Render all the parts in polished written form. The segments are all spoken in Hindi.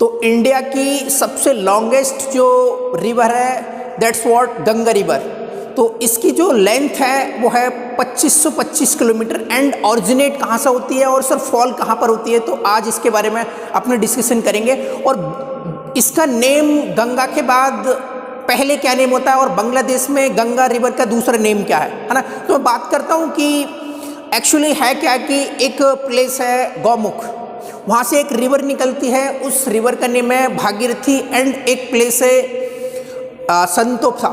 तो इंडिया की सबसे लॉन्गेस्ट जो रिवर है दैट्स व्हाट गंगा रिवर। तो इसकी जो लेंथ है वो है 2525 किलोमीटर। एंड ऑरिजिनेट कहाँ से होती है और सर फॉल कहाँ पर होती है, तो आज इसके बारे में अपने डिस्कशन करेंगे। और इसका नेम गंगा के बाद पहले क्या नेम होता है और बांग्लादेश में गंगा रिवर का दूसरा नेम क्या है ना। तो मैं बात करता हूँ कि एक्चुअली है क्या कि एक प्लेस है गौमुख, वहाँ से एक रिवर निकलती है, उस रिवर का नेम है भागीरथी। एंड एक प्लेस है संतोषा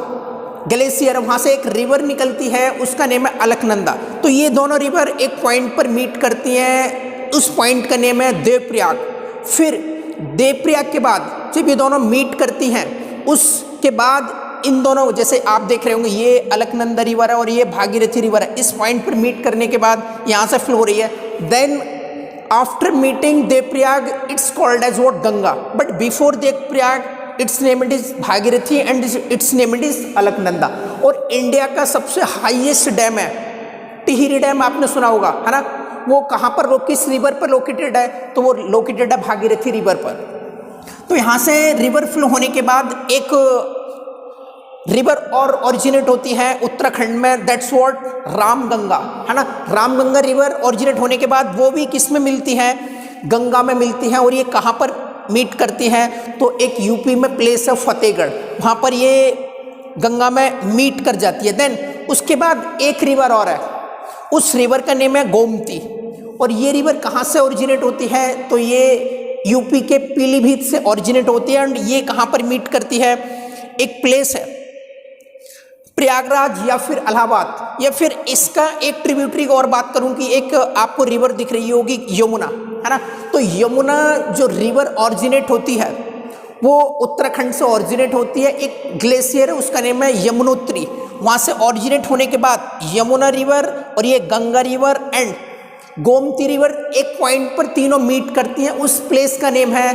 ग्लेशियर, वहाँ से एक रिवर निकलती है, उसका नेम है अलकनंदा। तो ये दोनों रिवर एक पॉइंट पर मीट करती हैं, उस पॉइंट का नेम है देवप्रयाग। फिर देवप्रयाग के बाद जब ये दोनों मीट करती हैं, उसके बाद इन दोनों, जैसे आप देख रहे होंगे ये अलकनंदा रिवर है और ये भागीरथी रिवर है, इस पॉइंट पर मीट करने के बाद यहाँ से फ्लो हो रही है। Then after meeting Devprayag it's called as what Ganga, but before Devprayag its name it is Bhagirathi and its name it is Alaknanda. और इंडिया का सबसे हाईएस्ट डैम है टिहरी डैम, आपने सुना होगा है ना। वो कहाँ पर, किस रिवर पर लोकेटेड है, तो वो लोकेटेड है भागीरथी रिवर पर। तो यहाँ से रिवर फ्लो होने के बाद एक रिवर और ओरिजिनेट होती है उत्तराखंड में, दैट्स व्हाट रामगंगा है ना। रामगंगा रिवर ओरिजिनेट होने के बाद वो भी किस में मिलती है, गंगा में मिलती है। और ये कहाँ पर मीट करती हैं, तो एक यूपी में प्लेस है फतेहगढ़, वहाँ पर ये गंगा में मीट कर जाती है। देन उसके बाद एक रिवर और है, उस रिवर का नेम है गोमती। और ये रिवर कहाँ से ओरिजिनेट होती है, तो ये यूपी के पीलीभीत से ओरिजिनेट होती है। एंड ये कहाँ पर मीट करती है, एक प्लेस है प्रयागराज या फिर इलाहाबाद। या फिर इसका एक ट्रिब्यूटरी की और बात करूं कि एक आपको रिवर दिख रही होगी यमुना है ना। तो यमुना जो रिवर ऑरिजिनेट होती है वो उत्तराखंड से ऑरिजिनेट होती है। एक ग्लेशियर है उसका नेम है यमुनोत्री, वहाँ से ऑरिजिनेट होने के बाद यमुना रिवर और ये Ganga river and Gomti river एक पॉइंट पर तीनों मीट करती हैं, उस प्लेस का नेम है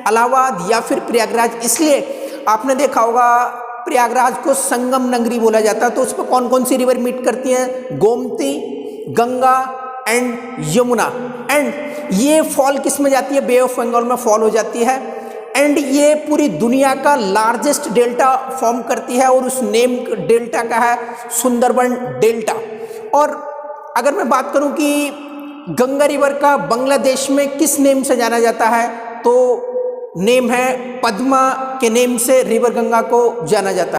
इलाहाबाद या फिर प्रयागराज। इसलिए आपने देखा होगा प्रयागराज को संगम नगरी बोला जाता है। तो उस पर कौन कौन सी रिवर मीट करती हैं, गोमती, गंगा एंड यमुना। एंड ये फॉल किस में जाती है, बे ऑफ बंगाल में फॉल हो जाती है। एंड ये पूरी दुनिया का लार्जेस्ट डेल्टा फॉर्म करती है और उस नेम डेल्टा का है सुंदरबन डेल्टा। और अगर मैं बात करूं कि गंगा रिवर का बांग्लादेश में किस नेम से जाना जाता है, तो नेम है पद्मा के नेम से रिवर गंगा को जाना जाता है।